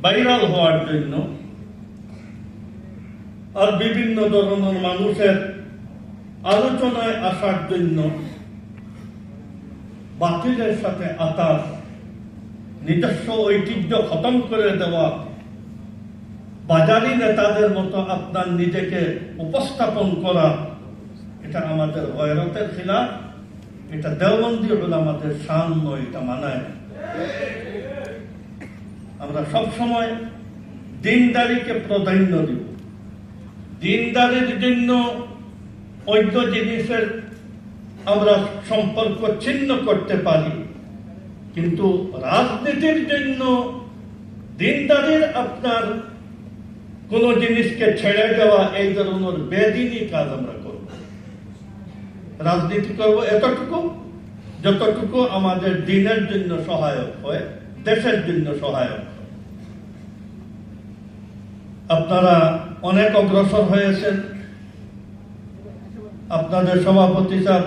Viral হওয়ার জন্য আর বিভিন্ন ধরনের মানুষের আলোচনায় আসার জন্য বাতিলের সাথে আতার নিজস্ব ঐতিহ্য খতম করে দেওয়া বাজারি নেতাদের মতো আপনার নিজেকে উপস্থাপন করা, এটা আমাদের গয়রতের খিলাফ, এটা দেওবন্দি উলামাদের শান নয়, এটা মানায় না। আমরা সবসময় দিনদারিকে প্রাধান্য দিব। দিনদারির জন্য অন্য জিনিসের আমরা সম্পর্ক ছিন্ন করতে পারি, কিন্তু রাজনীতির জন্য দিনদারির আপনার কোন জিনিসকে ছেড়ে দেওয়া, এই ধরনের বেদিনী কাজ আমরা করব। রাজনীতি করব এতটুকু যতটুকু আমাদের দিনের জন্য সহায়ক হয়, দেশের জন্য সহায়ক হয়। আপনারা অনেক অগ্রসর হয়েছেন। আপনাদের সভাপতি সাহেব